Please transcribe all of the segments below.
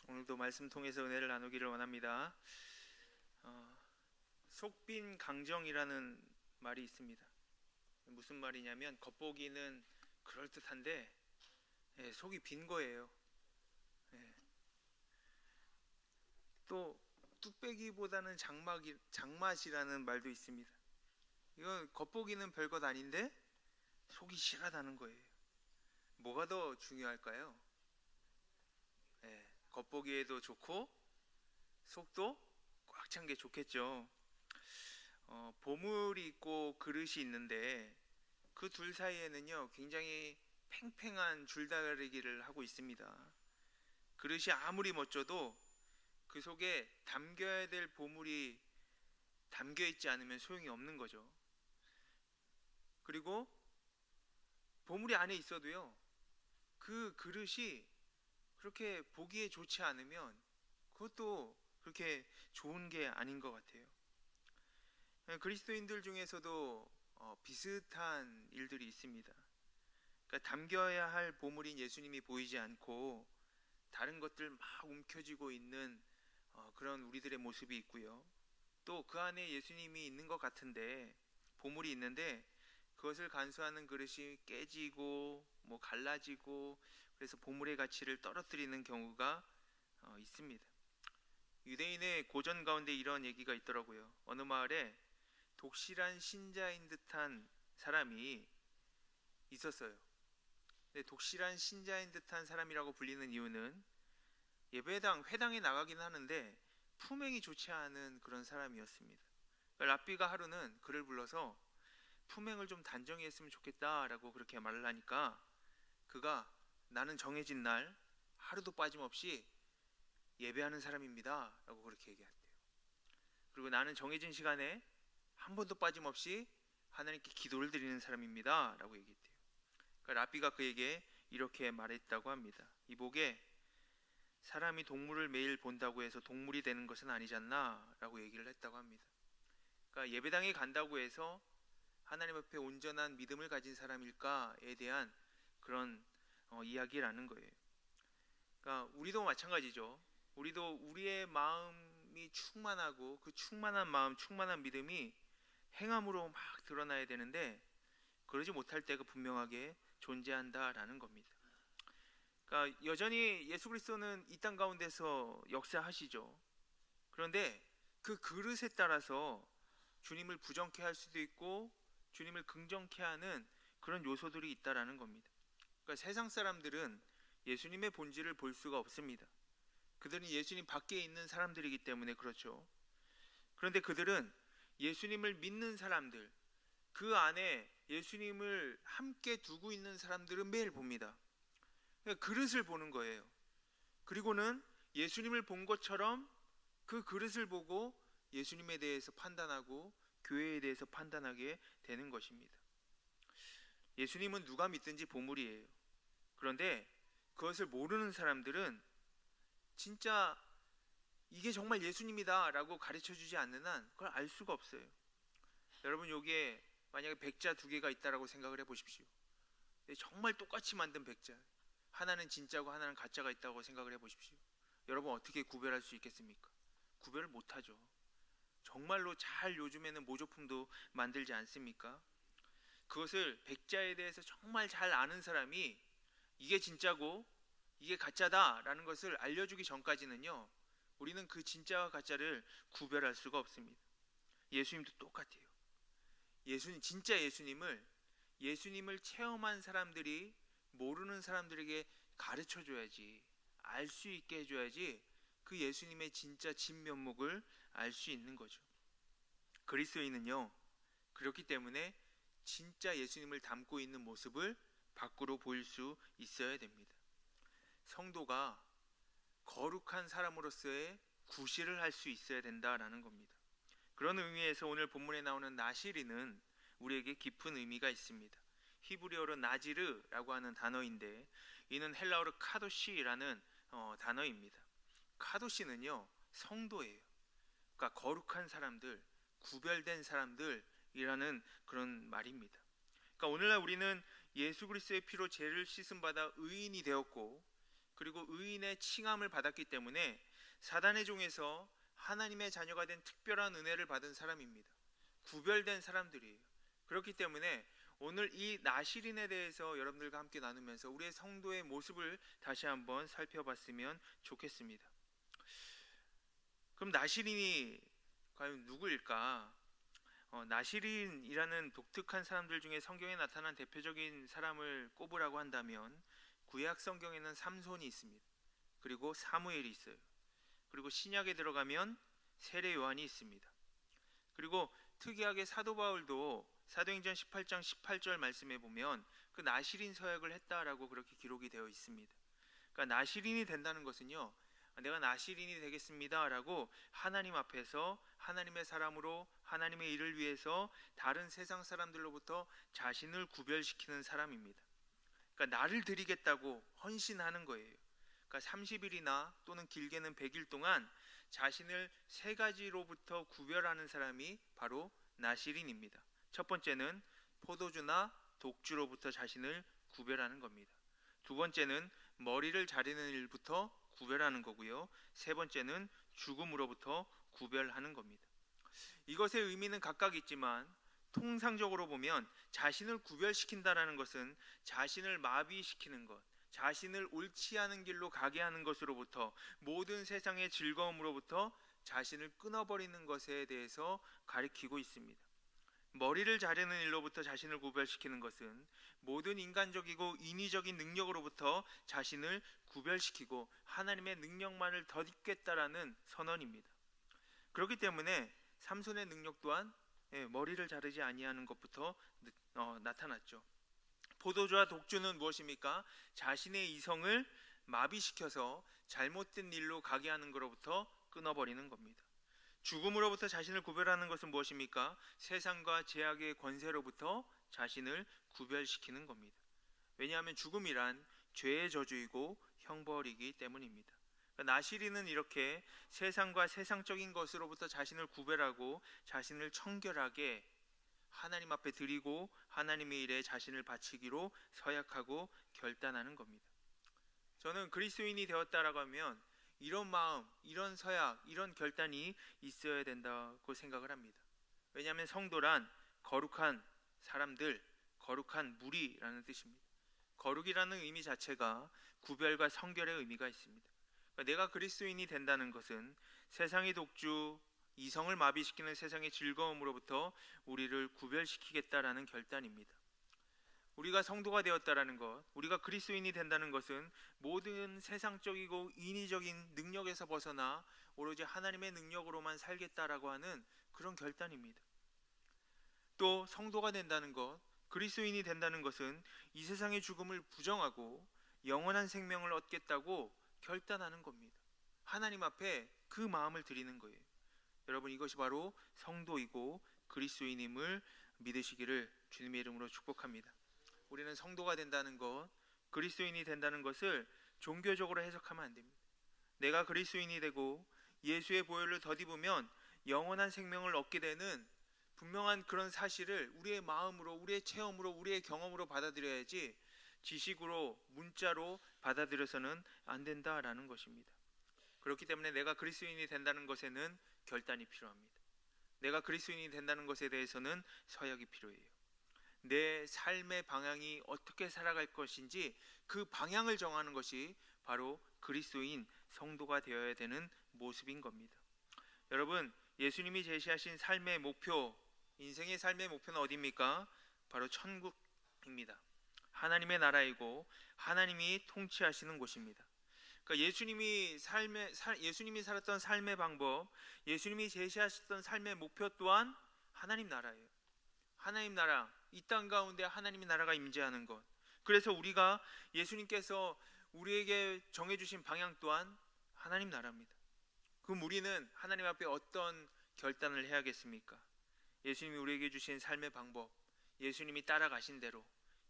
오늘도 말씀 통해서 은혜를 나누기를 원합니다. 속빈 강정이라는 말이 있습니다. 무슨 말이냐면 겉보기는 그럴듯한데 속이 빈 거예요. 예. 또 뚝배기보다는 장맛이라는 말도 있습니다. 이건 겉보기는 별것 아닌데 속이 실하다는 거예요. 뭐가 더 중요할까요? 겉보기에도 좋고 속도 꽉 찬 게 좋겠죠. 보물이 있고 그릇이 있는데 그 둘 사이에는요 굉장히 팽팽한 줄다리기를 하고 있습니다. 그릇이 아무리 멋져도 그 속에 담겨야 될 보물이 담겨 있지 않으면 소용이 없는 거죠. 그리고 보물이 안에 있어도요 그 그릇이 그렇게 보기에 좋지 않으면 그것도 그렇게 좋은 게 아닌 것 같아요. 그리스도인들 중에서도 비슷한 일들이 있습니다. 그러니까 담겨야 할 보물인 예수님이 보이지 않고 다른 것들 막 움켜쥐고 있는 그런 우리들의 모습이 있고요. 또 그 안에 예수님이 있는 것 같은데 보물이 있는데 그것을 간수하는 그릇이 깨지고 뭐 갈라지고 그래서 보물의 가치를 떨어뜨리는 경우가 있습니다. 유대인의 고전 가운데 이런 얘기가 있더라고요. 어느 마을에 독실한 신자인 듯한 사람이 있었어요. 근데 독실한 신자인 듯한 사람이라고 불리는 이유는 회당에 나가긴 하는데 품행이 좋지 않은 그런 사람이었습니다. 그러니까 랍비가 하루는 그를 불러서 품행을 좀 단정히 했으면 좋겠다라고 그렇게 말을 하니까 그가 나는 정해진 날 하루도 빠짐없이 예배하는 사람입니다 라고 그렇게 얘기했대요. 그리고 나는 정해진 시간에 한 번도 빠짐없이 하나님께 기도를 드리는 사람입니다 라고 얘기했대요. 그러니까 랍비가 그에게 이렇게 말했다고 합니다. 이복에 사람이 동물을 매일 본다고 해서 동물이 되는 것은 아니잖나 라고 얘기를 했다고 합니다. 그러니까 예배당에 간다고 해서 하나님 앞에 온전한 믿음을 가진 사람일까에 대한 그런 이야기라는 거예요. 그러니까 우리도 마찬가지죠. 우리도 우리의 마음이 충만하고 그 충만한 마음, 충만한 믿음이 행함으로 막 드러나야 되는데 그러지 못할 때가 분명하게 존재한다라는 겁니다. 그러니까 여전히 예수 그리스도는 이 땅 가운데서 역사하시죠. 그런데 그 그릇에 따라서 주님을 부정케 할 수도 있고 주님을 긍정케 하는 그런 요소들이 있다라는 겁니다. 그러니까 세상 사람들은 예수님의 본질을 볼 수가 없습니다. 그들은 예수님 밖에 있는 사람들이기 때문에 그렇죠. 그런데 그들은 예수님을 믿는 사람들, 그 안에 예수님을 함께 두고 있는 사람들은 매일 봅니다. 그러니까 그릇을 보는 거예요. 그리고는 예수님을 본 것처럼 그 그릇을 보고 예수님에 대해서 판단하고 교회에 대해서 판단하게 되는 것입니다. 예수님은 누가 믿든지 보물이에요. 그런데 그것을 모르는 사람들은 진짜 이게 정말 예수님이다 라고 가르쳐 주지 않는 한 그걸 알 수가 없어요. 여러분 여기에 만약에 백자 두 개가 있다라고 생각을 해보십시오. 정말 똑같이 만든 백자, 하나는 진짜고 하나는 가짜가 있다고 생각을 해보십시오. 여러분 어떻게 구별할 수 있겠습니까? 구별을 못하죠. 정말로 잘 요즘에는 모조품도 만들지 않습니까? 그것을 백자에 대해서 정말 잘 아는 사람이 이게 진짜고 이게 가짜다 라는 것을 알려주기 전까지는요 우리는 그 진짜와 가짜를 구별할 수가 없습니다. 예수님도 똑같아요. 진짜 예수님을 체험한 사람들이 모르는 사람들에게 가르쳐 줘야지, 알 수 있게 해줘야지 그 예수님의 진짜 진면목을 알 수 있는 거죠. 그리스도인은요 그렇기 때문에 진짜 예수님을 담고 있는 모습을 밖으로 보일 수 있어야 됩니다. 성도가 거룩한 사람으로서의 구실을 할 수 있어야 된다라는 겁니다. 그런 의미에서 오늘 본문에 나오는 나시리는 우리에게 깊은 의미가 있습니다. 히브리어로 나지르라고 하는 단어인데 이는 헬라어로 카도시라는 단어입니다. 카도시는요 성도예요. 그러니까 거룩한 사람들, 구별된 사람들이라는 그런 말입니다. 그러니까 오늘날 우리는 예수 그리스도의 피로 죄를 씻음 받아 의인이 되었고 그리고 의인의 칭함을 받았기 때문에 사단의 종에서 하나님의 자녀가 된 특별한 은혜를 받은 사람입니다. 구별된 사람들이에요. 그렇기 때문에 오늘 이 나실인에 대해서 여러분들과 함께 나누면서 우리의 성도의 모습을 다시 한번 살펴봤으면 좋겠습니다. 그럼 나실인이 과연 누구일까? 나실인이라는 독특한 사람들 중에 성경에 나타난 대표적인 사람을 꼽으라고 한다면 구약 성경에는 삼손이 있습니다. 그리고 사무엘이 있어요. 그리고 신약에 들어가면 세례 요한이 있습니다. 그리고 특이하게 사도 바울도 사도행전 18장 18절 말씀에 보면 그 나실인 서약을 했다라고 그렇게 기록이 되어 있습니다. 그러니까 나실인이 된다는 것은요, 내가 나실인이 되겠습니다라고 하나님 앞에서 하나님의 사람으로 하나님의 일을 위해서 다른 세상 사람들로부터 자신을 구별시키는 사람입니다. 그러니까 나를 드리겠다고 헌신하는 거예요. 그러니까 30일이나 또는 길게는 100일 동안 자신을 세 가지로부터 구별하는 사람이 바로 나실인입니다. 첫 번째는 포도주나 독주로부터 자신을 구별하는 겁니다. 두 번째는 머리를 자르는 일부터 구별하는 거고요. 세 번째는 죽음으로부터 구별하는 겁니다. 이것의 의미는 각각 있지만 통상적으로 보면 자신을 구별시킨다라는 것은 자신을 마비시키는 것, 자신을 옳지 않은 길로 가게 하는 것으로부터, 모든 세상의 즐거움으로부터 자신을 끊어버리는 것에 대해서 가리키고 있습니다. 머리를 자르는 일로부터 자신을 구별시키는 것은 모든 인간적이고 인위적인 능력으로부터 자신을 구별시키고 하나님의 능력만을 덧입겠다라는 선언입니다. 그렇기 때문에 삼손의 능력 또한 머리를 자르지 아니하는 것부터 나타났죠. 포도주와 독주는 무엇입니까? 자신의 이성을 마비시켜서 잘못된 일로 가게 하는 것로부터 끊어버리는 겁니다. 죽음으로부터 자신을 구별하는 것은 무엇입니까? 세상과 죄악의 권세로부터 자신을 구별시키는 겁니다. 왜냐하면 죽음이란 죄의 저주이고 형벌이기 때문입니다. 나실인은 이렇게 세상과 세상적인 것으로부터 자신을 구별하고 자신을 청결하게 하나님 앞에 드리고 하나님의 일에 자신을 바치기로 서약하고 결단하는 겁니다. 저는 그리스도인이 되었다라고 하면 이런 마음, 이런 서약, 이런 결단이 있어야 된다고 생각을 합니다. 왜냐하면 성도란 거룩한 사람들, 거룩한 무리라는 뜻입니다. 거룩이라는 의미 자체가 구별과 성결의 의미가 있습니다. 그러니까 내가 그리스도인이 된다는 것은 세상의 독주, 이성을 마비시키는 세상의 즐거움으로부터 우리를 구별시키겠다라는 결단입니다. 우리가 성도가 되었다라는 것, 우리가 그리스도인이 된다는 것은 모든 세상적이고 인위적인 능력에서 벗어나 오로지 하나님의 능력으로만 살겠다라고 하는 그런 결단입니다. 또 성도가 된다는 것, 그리스도인이 된다는 것은 이 세상의 죽음을 부정하고 영원한 생명을 얻겠다고 결단하는 겁니다. 하나님 앞에 그 마음을 드리는 거예요. 여러분, 이것이 바로 성도이고 그리스도인임을 믿으시기를 주님의 이름으로 축복합니다. 우리는 성도가 된다는 것, 그리스도인이 된다는 것을 종교적으로 해석하면 안 됩니다. 내가 그리스도인이 되고 예수의 보혈을 덧입으면 영원한 생명을 얻게 되는 분명한 그런 사실을 우리의 마음으로, 우리의 체험으로, 우리의 경험으로 받아들여야지 지식으로, 문자로 받아들여서는 안 된다라는 것입니다. 그렇기 때문에 내가 그리스도인이 된다는 것에는 결단이 필요합니다. 내가 그리스도인이 된다는 것에 대해서는 서약이 필요해요. 내 삶의 방향이 어떻게 살아갈 것인지 그 방향을 정하는 것이 바로 그리스도인 성도가 되어야 되는 모습인 겁니다. 여러분, 예수님이 제시하신 삶의 목표, 인생의 삶의 목표는 어디입니까? 바로 천국입니다. 하나님의 나라이고 하나님이 통치하시는 곳입니다. 그러니까 예수님이 살았던 삶의 방법, 예수님이 제시하셨던 삶의 목표 또한 하나님 나라예요. 하나님 나라, 이 땅 가운데 하나님의 나라가 임재하는 것. 그래서 우리가 예수님께서 우리에게 정해주신 방향 또한 하나님 나라입니다. 그럼 우리는 하나님 앞에 어떤 결단을 해야겠습니까? 예수님이 우리에게 주신 삶의 방법, 예수님이 따라가신 대로,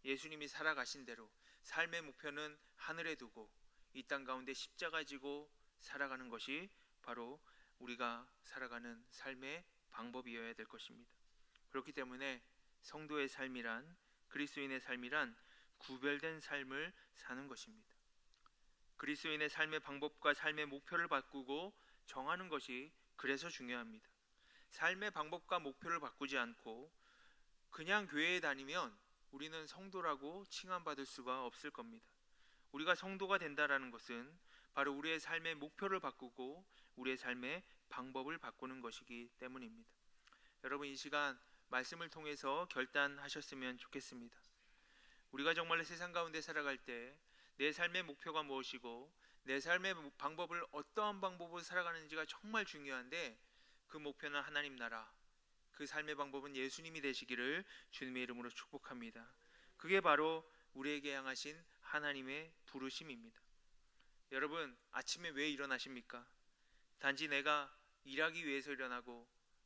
예수님이 살아가신 대로 삶의 목표는 하늘에 두고 이 땅 가운데 십자가 지고 살아가는 것이 바로 우리가 살아가는 삶의 방법이어야 될 것입니다. 그렇기 때문에 성도의 삶이란, 그리스도인의 삶이란 구별된 삶을 사는 것입니다. 그리스도인의 삶의 방법과 삶의 목표를 바꾸고 정하는 것이 그래서 중요합니다. 삶의 방법과 목표를 바꾸지 않고 그냥 교회에 다니면 우리는 성도라고 칭함받을 수가 없을 겁니다. 우리가 성도가 된다라는 것은 바로 우리의 삶의 목표를 바꾸고 우리의 삶의 방법을 바꾸는 것이기 때문입니다. 여러분, 이 시간 말씀을 통해서 결단하셨으면 좋겠습니다. 우리가 정말로 세상 가운데 살아갈 때 내 삶의 목표가 무엇이고 내 삶의 방법을 어떠한 방법으로 살아가는지가 정말 중요한데, 그 목표는 하나님 나라, 그 삶의 방법은 예수님이 되시기를 주님의 이름으로 축복합니다. 그게 바로 우리에게 향하신 하나님의 부르심입니다. 여러분, 아침에 왜 일어나십니까? 단지 내가 일하기 위해서 일어나고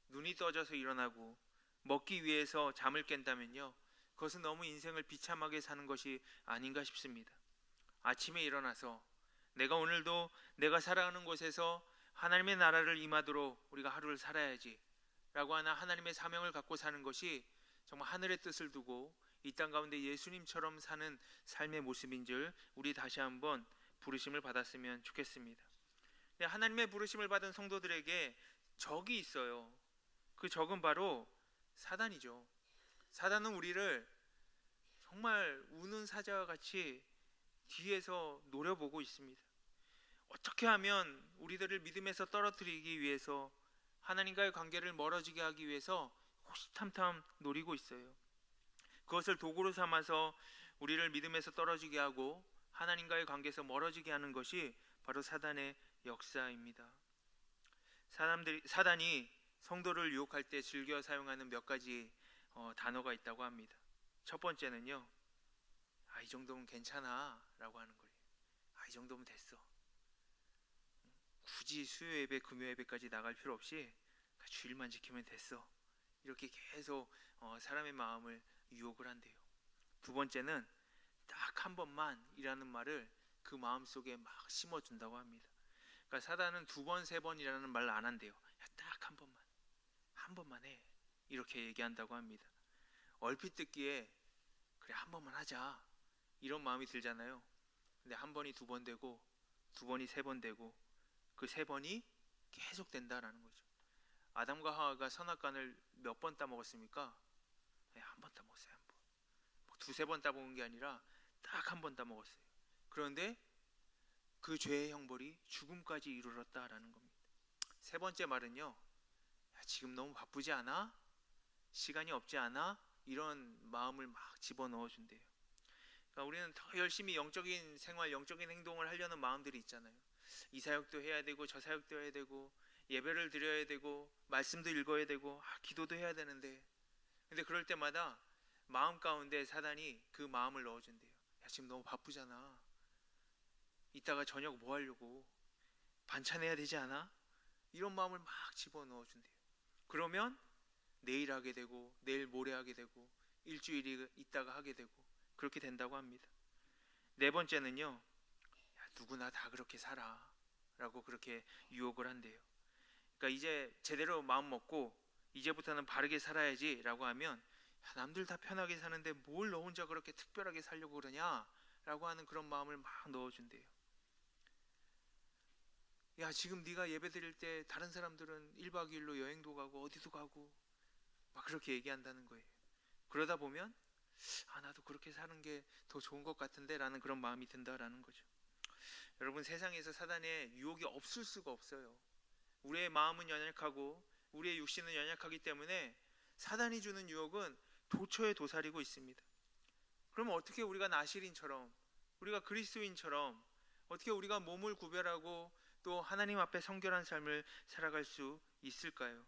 눈이 떠져서 일어나고 먹기 위해서 잠을 깬다면요, 그것은 너무 인생을 비참하게 사는 것이 아닌가 싶습니다. 아침에 일어나서 내가 오늘도 내가 살아가는 곳에서 하나님의 나라를 임하도록 우리가 하루를 살아야지 라고 하는 하나님의 사명을 갖고 사는 것이 정말 하늘의 뜻을 두고 이 땅 가운데 예수님처럼 사는 삶의 모습인 줄 우리 다시 한번 부르심을 받았으면 좋겠습니다. 하나님의 부르심을 받은 성도들에게 적이 있어요. 그 적은 바로 사단이죠. 사단은 우리를 정말 우는 사자와 같이 뒤에서 노려보고 있습니다. 어떻게 하면 우리들을 믿음에서 떨어뜨리기 위해서, 하나님과의 관계를 멀어지게 하기 위해서 호시탐탐 노리고 있어요. 그것을 도구로 삼아서 우리를 믿음에서 떨어지게 하고 하나님과의 관계에서 멀어지게 하는 것이 바로 사단의 역사입니다. 사단이 성도를 유혹할 때 즐겨 사용하는 몇 가지 단어가 있다고 합니다. 첫 번째는요, 이 정도면 괜찮아 라고 하는 거예요. 이 정도면 됐어. 굳이 수요 예배, 금요 예배까지 나갈 필요 없이 주일만 지키면 됐어. 이렇게 계속 사람의 마음을 유혹을 한대요. 두 번째는 딱 한 번만이라는 말을 그 마음속에 막 심어준다고 합니다. 그러니까 사단은 두 번, 세 번이라는 말을 안 한대요. 딱 한 번만 해, 이렇게 얘기한다고 합니다. 얼핏 듣기에 그래, 한 번만 하자, 이런 마음이 들잖아요. 근데 한 번이 두 번 되고 두 번이 세 번 되고 그 세 번이 계속 된다라는 거죠. 아담과 하와가 선악과를 몇 번 따먹었습니까? 한 번 따먹었어요. 한 번. 두세 번 따먹은 게 아니라 딱 한 번 따먹었어요. 그런데 그 죄의 형벌이 죽음까지 이르렀다라는 겁니다. 세 번째 말은요, 지금 너무 바쁘지 않아? 시간이 없지 않아? 이런 마음을 막 집어넣어 준대요. 그러니까 우리는 더 열심히 영적인 생활, 영적인 행동을 하려는 마음들이 있잖아요. 이 사역도 해야 되고 저 사역도 해야 되고 예배를 드려야 되고 말씀도 읽어야 되고 기도도 해야 되는데, 근데 그럴 때마다 마음 가운데 사단이 그 마음을 넣어준대요. 지금 너무 바쁘잖아. 이따가 저녁 뭐 하려고? 반찬 해야 되지 않아? 이런 마음을 막 집어넣어준대요. 그러면 내일 하게 되고 내일 모레 하게 되고 일주일이 있다가 하게 되고 그렇게 된다고 합니다. 네 번째는요, 누구나 다 그렇게 살아 라고 그렇게 유혹을 한대요. 그러니까 이제 제대로 마음 먹고 이제부터는 바르게 살아야지 라고 하면, 남들 다 편하게 사는데 뭘 너 혼자 그렇게 특별하게 살려고 그러냐 라고 하는 그런 마음을 막 넣어준대요. 지금 네가 예배 드릴 때 다른 사람들은 1박 2일로 여행도 가고 어디도 가고 막 그렇게 얘기한다는 거예요. 그러다 보면 나도 그렇게 사는 게 더 좋은 것 같은데 라는 그런 마음이 든다라는 거죠. 여러분, 세상에서 사단의 유혹이 없을 수가 없어요. 우리의 마음은 연약하고 우리의 육신은 연약하기 때문에 사단이 주는 유혹은 도처에 도사리고 있습니다. 그러면 어떻게 우리가 나실인처럼, 우리가 그리스도인처럼 어떻게 우리가 몸을 구별하고 또 하나님 앞에 성결한 삶을 살아갈 수 있을까요?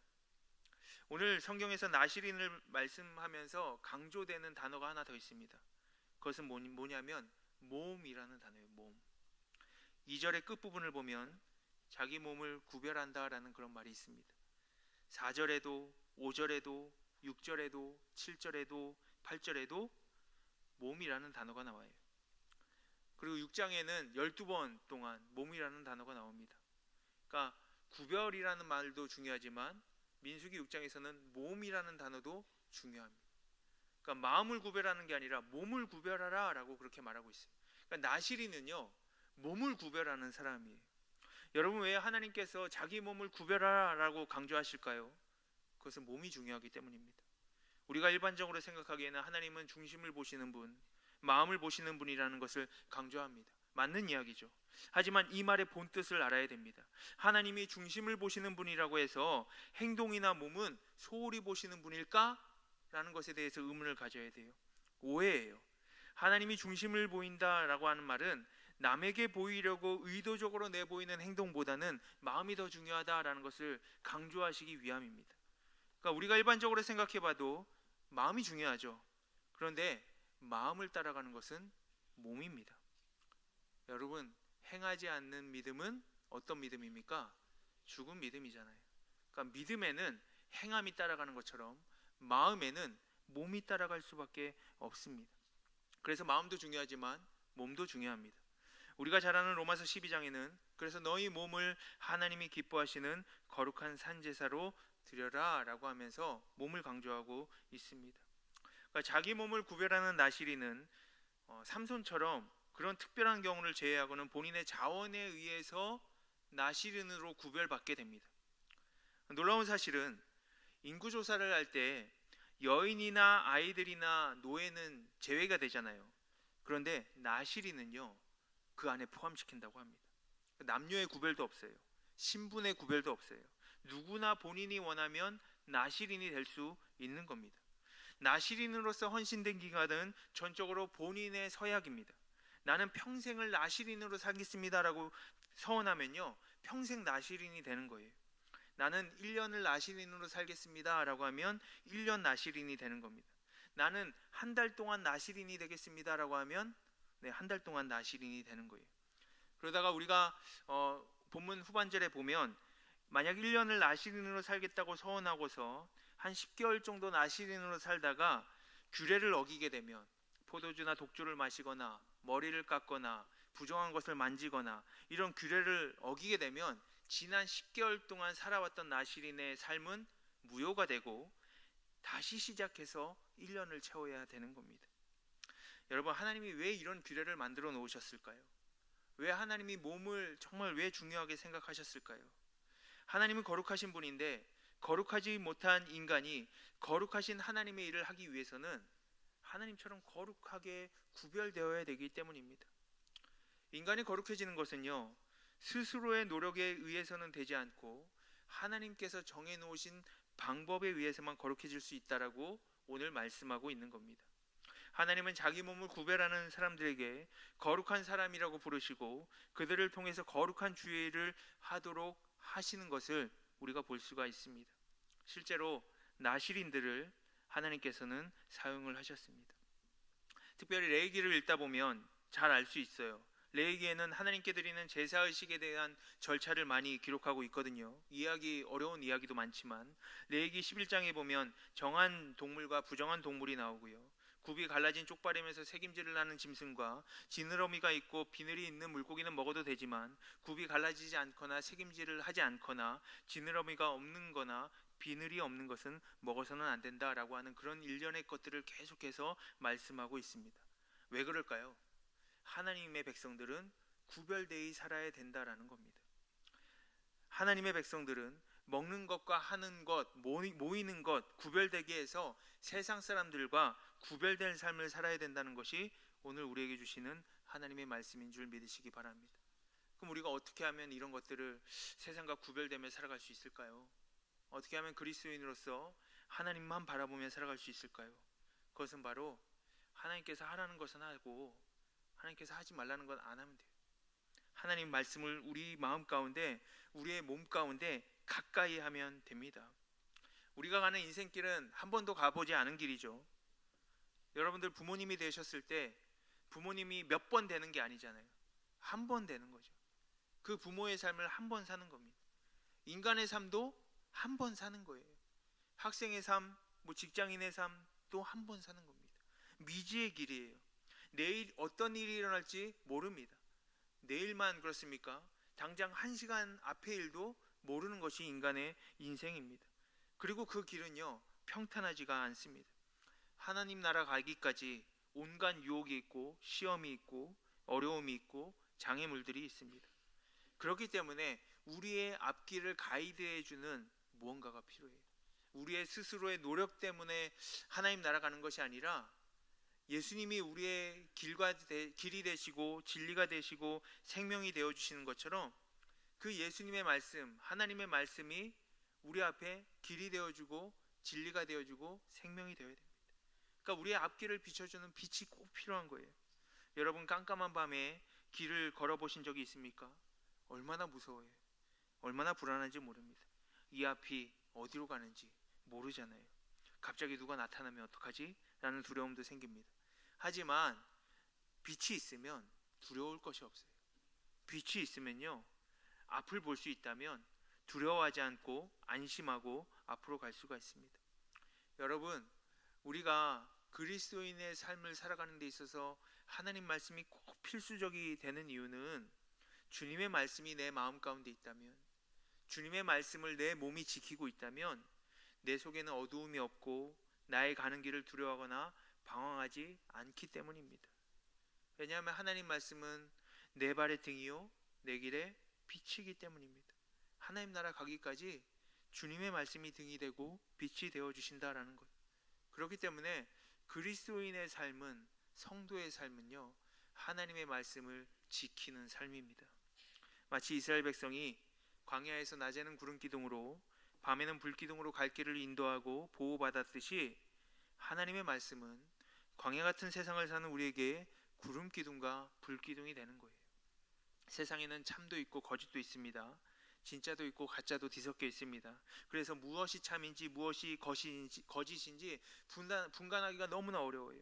오늘 성경에서 나실인을 말씀하면서 강조되는 단어가 하나 더 있습니다. 그것은 뭐냐면 몸이라는 단어예요. 몸. 2절의 끝부분을 보면 자기 몸을 구별한다라는 그런 말이 있습니다. 4절에도 5절에도 6절에도 7절에도 8절에도 몸이라는 단어가 나와요. 그리고 6장에는 12번 동안 몸이라는 단어가 나옵니다. 그러니까 구별이라는 말도 중요하지만 민수기 6장에서는 몸이라는 단어도 중요합니다. 그러니까 마음을 구별하는 게 아니라 몸을 구별하라 라고 그렇게 말하고 있어요. 그러니까 나실인은요, 몸을 구별하는 사람이에요. 여러분, 왜 하나님께서 자기 몸을 구별하라고 강조하실까요? 그것은 몸이 중요하기 때문입니다. 우리가 일반적으로 생각하기에는 하나님은 중심을 보시는 분, 마음을 보시는 분이라는 것을 강조합니다. 맞는 이야기죠. 하지만 이 말의 본뜻을 알아야 됩니다. 하나님이 중심을 보시는 분이라고 해서 행동이나 몸은 소홀히 보시는 분일까? 라는 것에 대해서 의문을 가져야 돼요. 오해예요. 하나님이 중심을 보인다라고 하는 말은 남에게 보이려고 의도적으로 내보이는 행동보다는 마음이 더 중요하다라는 것을 강조하시기 위함입니다. 그러니까 우리가 일반적으로 생각해봐도 마음이 중요하죠. 그런데 마음을 따라가는 것은 몸입니다. 여러분, 행하지 않는 믿음은 어떤 믿음입니까? 죽은 믿음이잖아요. 그러니까 믿음에는 행함이 따라가는 것처럼 마음에는 몸이 따라갈 수밖에 없습니다. 그래서 마음도 중요하지만 몸도 중요합니다. 우리가 잘 아는 로마서 12장에는 그래서 너희 몸을 하나님이 기뻐하시는 거룩한 산제사로 드려라 라고 하면서 몸을 강조하고 있습니다. 그러니까 자기 몸을 구별하는 나시린은 삼손처럼 그런 특별한 경우를 제외하고는 본인의 자원에 의해서 나시린으로 구별받게 됩니다. 놀라운 사실은 인구조사를 할 때 여인이나 아이들이나 노예는 제외가 되잖아요. 그런데 나시린은요, 그 안에 포함시킨다고 합니다. 남녀의 구별도 없어요. 신분의 구별도 없어요. 누구나 본인이 원하면 나시린이 될 수 있는 겁니다. 나시린으로서 헌신된 기간은 전적으로 본인의 서약입니다. 나는 평생을 나시린으로 살겠습니다라고 서원하면요, 평생 나시린이 되는 거예요. 나는 1년을 나시린으로 살겠습니다라고 하면 1년 나시린이 되는 겁니다. 나는 한 달 동안 나시린이 되겠습니다라고 하면 한 달 동안 나시린이 되는 거예요. 그러다가 우리가 본문 후반절에 보면 만약 1년을 나시린으로 살겠다고 서원하고서 한 10개월 정도 나시린으로 살다가 규례를 어기게 되면 포도주나 독주를 마시거나 머리를 깎거나 부정한 것을 만지거나 이런 규례를 어기게 되면 지난 10개월 동안 살아왔던 나시린의 삶은 무효가 되고 다시 시작해서 1년을 채워야 되는 겁니다. 여러분, 하나님이 왜 이런 규례를 만들어 놓으셨을까요? 왜 하나님이 몸을 정말 왜 중요하게 생각하셨을까요? 하나님은 거룩하신 분인데 거룩하지 못한 인간이 거룩하신 하나님의 일을 하기 위해서는 하나님처럼 거룩하게 구별되어야 되기 때문입니다. 인간이 거룩해지는 것은요, 스스로의 노력에 의해서는 되지 않고 하나님께서 정해놓으신 방법에 의해서만 거룩해질 수 있다라고 오늘 말씀하고 있는 겁니다. 하나님은 자기 몸을 구별하는 사람들에게 거룩한 사람이라고 부르시고 그들을 통해서 거룩한 주의 일을 하도록 하시는 것을 우리가 볼 수가 있습니다. 실제로 나실인들을 하나님께서는 사용을 하셨습니다. 특별히 레위기를 읽다 보면 잘 알 수 있어요. 레위기에는 하나님께 드리는 제사의식에 대한 절차를 많이 기록하고 있거든요. 이해하기 어려운 이야기도 많지만 레위기 11장에 보면 정한 동물과 부정한 동물이 나오고요. 굽이 갈라진 쪽발임에서 새김질을 하는 짐승과 지느러미가 있고 비늘이 있는 물고기는 먹어도 되지만 굽이 갈라지지 않거나 새김질을 하지 않거나 지느러미가 없는 거나 비늘이 없는 것은 먹어서는 안 된다라고 하는 그런 일련의 것들을 계속해서 말씀하고 있습니다. 왜 그럴까요? 하나님의 백성들은 구별되어 살아야 된다라는 겁니다. 하나님의 백성들은 먹는 것과 하는 것, 모이는 것 구별되게 해서 세상 사람들과 구별된 삶을 살아야 된다는 것이 오늘 우리에게 주시는 하나님의 말씀인 줄 믿으시기 바랍니다. 그럼 우리가 어떻게 하면 이런 것들을 세상과 구별되며 살아갈 수 있을까요? 어떻게 하면 그리스도인으로서 하나님만 바라보며 살아갈 수 있을까요? 그것은 바로 하나님께서 하라는 것은 하고 하나님께서 하지 말라는 건 안 하면 돼요. 하나님 말씀을 우리 마음 가운데, 우리의 몸 가운데 가까이 하면 됩니다. 우리가 가는 인생길은 한 번도 가보지 않은 길이죠. 여러분들 부모님이 되셨을 때 부모님이 몇 번 되는 게 아니잖아요. 한 번 되는 거죠. 그 부모의 삶을 한 번 사는 겁니다. 인간의 삶도 한 번 사는 거예요. 학생의 삶, 직장인의 삶도 한 번 사는 겁니다. 미지의 길이에요. 내일 어떤 일이 일어날지 모릅니다. 내일만 그렇습니까? 당장 1시간 앞의 일도 모르는 것이 인간의 인생입니다. 그리고 그 길은요, 평탄하지가 않습니다. 하나님 나라 가기까지 온갖 유혹이 있고 시험이 있고 어려움이 있고 장애물들이 있습니다. 그렇기 때문에 우리의 앞길을 가이드해주는 무언가가 필요해요. 우리의 스스로의 노력 때문에 하나님 나라 가는 것이 아니라 예수님이 우리의 길이 되시고 진리가 되시고 생명이 되어주시는 것처럼 그 예수님의 말씀, 하나님의 말씀이 우리 앞에 길이 되어주고 진리가 되어주고 생명이 되어야 됩니다. 그러니까 우리의 앞길을 비춰주는 빛이 꼭 필요한 거예요. 여러분, 깜깜한 밤에 길을 걸어보신 적이 있습니까? 얼마나 무서워요. 얼마나 불안한지 모릅니다. 이 앞이 어디로 가는지 모르잖아요. 갑자기 누가 나타나면 어떡하지? 라는 두려움도 생깁니다. 하지만 빛이 있으면 두려울 것이 없어요. 빛이 있으면요, 앞을 볼 수 있다면 두려워하지 않고 안심하고 앞으로 갈 수가 있습니다. 여러분, 우리가 그리스도인의 삶을 살아가는 데 있어서 하나님 말씀이 꼭 필수적이 되는 이유는 주님의 말씀이 내 마음 가운데 있다면, 주님의 말씀을 내 몸이 지키고 있다면 내 속에는 어두움이 없고 나의 가는 길을 두려워하거나 방황하지 않기 때문입니다. 왜냐하면 하나님 말씀은 내 발의 등이요 내 길의 빛이기 때문입니다. 하나님 나라 가기까지 주님의 말씀이 등이 되고 빛이 되어 주신다라는 것. 그렇기 때문에 그리스도인의 삶은, 성도의 삶은요, 하나님의 말씀을 지키는 삶입니다. 마치 이스라엘 백성이 광야에서 낮에는 구름 기둥으로 밤에는 불 기둥으로 갈 길을 인도하고 보호받았듯이 하나님의 말씀은 광야 같은 세상을 사는 우리에게 구름 기둥과 불 기둥이 되는 거예요. 세상에는 참도 있고 거짓도 있습니다. 진짜도 있고 가짜도 뒤섞여 있습니다. 그래서 무엇이 참인지 무엇이 거짓인지 분간하기가 너무나 어려워요.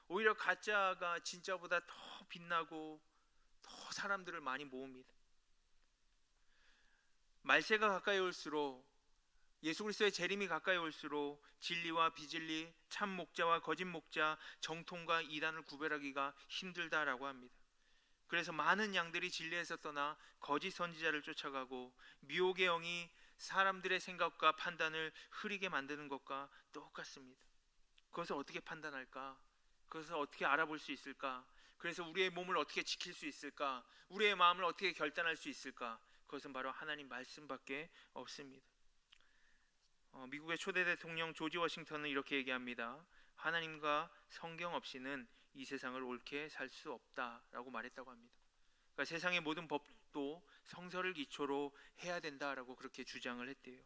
오히려 가짜가 진짜보다 더 빛나고 더 사람들을 많이 모읍니다. 말세가 가까이 올수록, 예수 그리스도의 재림이 가까이 올수록 진리와 비진리, 참 목자와 거짓 목자, 정통과 이단을 구별하기가 힘들다라고 합니다. 그래서 많은 양들이 진리에서 떠나 거짓 선지자를 쫓아가고 미혹의 영이 사람들의 생각과 판단을 흐리게 만드는 것과 똑같습니다. 그것을 어떻게 판단할까? 그것을 어떻게 알아볼 수 있을까? 그래서 우리의 몸을 어떻게 지킬 수 있을까? 우리의 마음을 어떻게 결단할 수 있을까? 그것은 바로 하나님 말씀밖에 없습니다. 미국의 초대 대통령 조지 워싱턴은 이렇게 얘기합니다. 하나님과 성경 없이는 이 세상을 옳게 살 수 없다라고 말했다고 합니다. 그러니까 세상의 모든 법도 성서를 기초로 해야 된다라고 그렇게 주장을 했대요.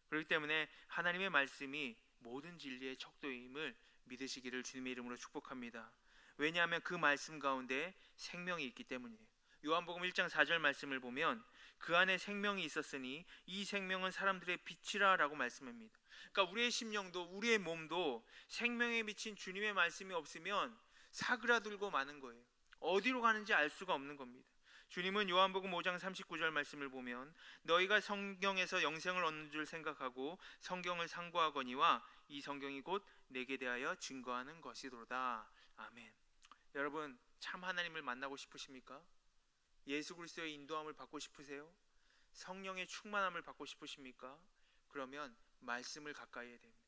그렇기 때문에 하나님의 말씀이 모든 진리의 척도임을 믿으시기를 주님의 이름으로 축복합니다. 왜냐하면 그 말씀 가운데 생명이 있기 때문이에요. 요한복음 1장 4절 말씀을 보면 그 안에 생명이 있었으니 이 생명은 사람들의 빛이라 라고 말씀합니다. 그러니까 우리의 심령도 우리의 몸도 생명에 미친 주님의 말씀이 없으면 사그라들고 마는 거예요. 어디로 가는지 알 수가 없는 겁니다. 주님은 요한복음 5장 39절 말씀을 보면 너희가 성경에서 영생을 얻는 줄 생각하고 성경을 상고하거니와 이 성경이 곧 내게 대하여 증거하는 것이로다. 아멘. 여러분, 참 하나님을 만나고 싶으십니까? 예수 그리스도의 인도함을 받고 싶으세요? 성령의 충만함을 받고 싶으십니까? 그러면 말씀을 가까이 해야 됩니다.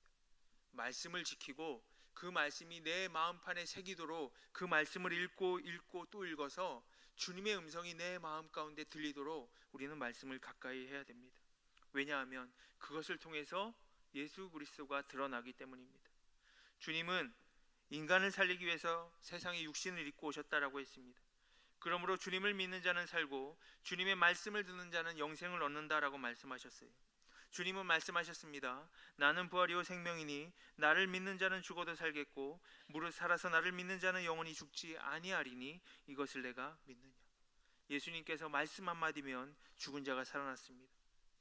말씀을 지키고 그 말씀이 내 마음판에 새기도록 그 말씀을 읽고 또 읽어서 주님의 음성이 내 마음 가운데 들리도록 우리는 말씀을 가까이 해야 됩니다. 왜냐하면 그것을 통해서 예수 그리스도가 드러나기 때문입니다. 주님은 인간을 살리기 위해서 세상에 육신을 입고 오셨다라고 했습니다. 그러므로 주님을 믿는 자는 살고 주님의 말씀을 듣는 자는 영생을 얻는다라고 말씀하셨어요. 주님은 말씀하셨습니다. 나는 부활이요 생명이니 나를 믿는 자는 죽어도 살겠고 무릇 살아서 나를 믿는 자는 영원히 죽지 아니하리니 이것을 내가 믿느냐. 예수님께서 말씀 한마디면 죽은 자가 살아났습니다.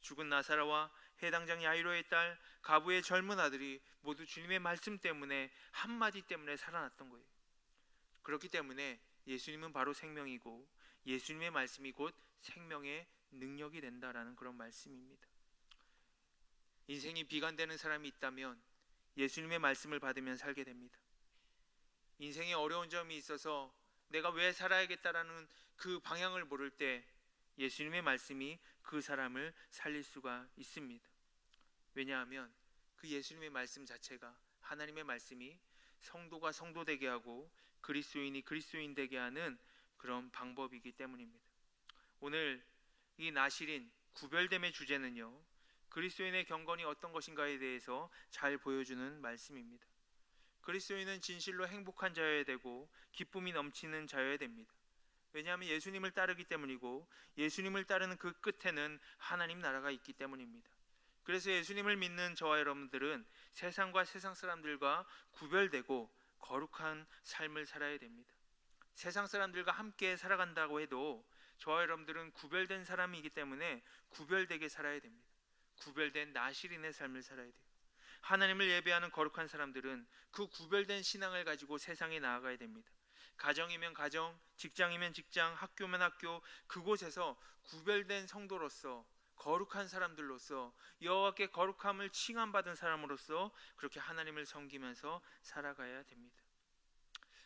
죽은 나사로와 해당장 야이로의 딸, 가부의 젊은 아들이 모두 주님의 말씀 때문에, 한마디 때문에 살아났던 거예요. 그렇기 때문에 예수님은 바로 생명이고 예수님의 말씀이 곧 생명의 능력이 된다라는 그런 말씀입니다. 인생이 비관되는 사람이 있다면 예수님의 말씀을 받으면 살게 됩니다. 인생에 어려운 점이 있어서 내가 왜 살아야겠다라는 그 방향을 모를 때 예수님의 말씀이 그 사람을 살릴 수가 있습니다. 왜냐하면 그 예수님의 말씀 자체가, 하나님의 말씀이 성도가 성도 되게 하고 그리스도인이 그리스도인 되게 하는 그런 방법이기 때문입니다. 오늘 이 나실인 구별됨의 주제는요, 그리스도인의 경건이 어떤 것인가에 대해서 잘 보여주는 말씀입니다. 그리스도인은 진실로 행복한 자여야 되고 기쁨이 넘치는 자여야 됩니다. 왜냐하면 예수님을 따르기 때문이고, 예수님을 따르는 그 끝에는 하나님 나라가 있기 때문입니다. 그래서 예수님을 믿는 저와 여러분들은 세상과 세상 사람들과 구별되고 거룩한 삶을 살아야 됩니다. 세상 사람들과 함께 살아간다고 해도 저와 여러분들은 구별된 사람이기 때문에 구별되게 살아야 됩니다. 구별된 나실인의 삶을 살아야 돼요. 하나님을 예배하는 거룩한 사람들은 그 구별된 신앙을 가지고 세상에 나아가야 됩니다. 가정이면 가정, 직장이면 직장, 학교면 학교, 그곳에서 구별된 성도로서, 거룩한 사람들로서, 여호와께 거룩함을 칭함받은 사람으로서 그렇게 하나님을 섬기면서 살아가야 됩니다.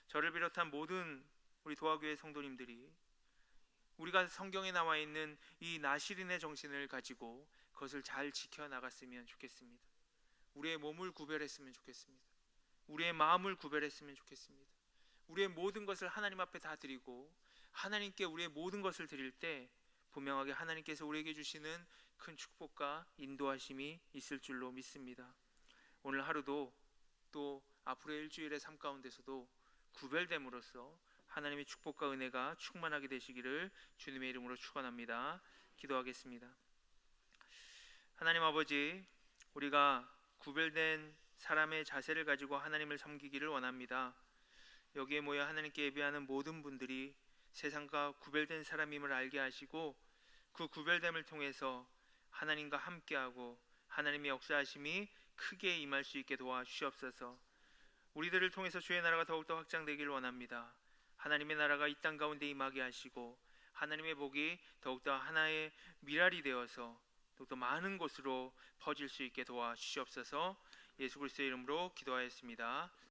저를 비롯한 모든 우리 도화교회 성도님들이 우리가 성경에 나와 있는 이 나실인의 정신을 가지고 그것을 잘 지켜나갔으면 좋겠습니다. 우리의 몸을 구별했으면 좋겠습니다. 우리의 마음을 구별했으면 좋겠습니다. 우리의 모든 것을 하나님 앞에 다 드리고 하나님께 우리의 모든 것을 드릴 때 분명하게 하나님께서 우리에게 주시는 큰 축복과 인도하심이 있을 줄로 믿습니다. 오늘 하루도 또 앞으로의 일주일의 삶 가운데서도 구별됨으로써 하나님의 축복과 은혜가 충만하게 되시기를 주님의 이름으로 축원합니다. 기도하겠습니다. 하나님 아버지, 우리가 구별된 사람의 자세를 가지고 하나님을 섬기기를 원합니다. 여기에 모여 하나님께 예배하는 모든 분들이 세상과 구별된 사람임을 알게 하시고 그 구별됨을 통해서 하나님과 함께하고 하나님의 역사하심이 크게 임할 수 있게 도와주시옵소서. 우리들을 통해서 주의 나라가 더욱더 확장되기를 원합니다. 하나님의 나라가 이 땅 가운데 임하게 하시고 하나님의 복이 더욱더 하나의 미랄이 되어서 더욱더 많은 곳으로 퍼질 수 있게 도와주시옵소서. 예수 그리스도의 이름으로 기도하였습니다.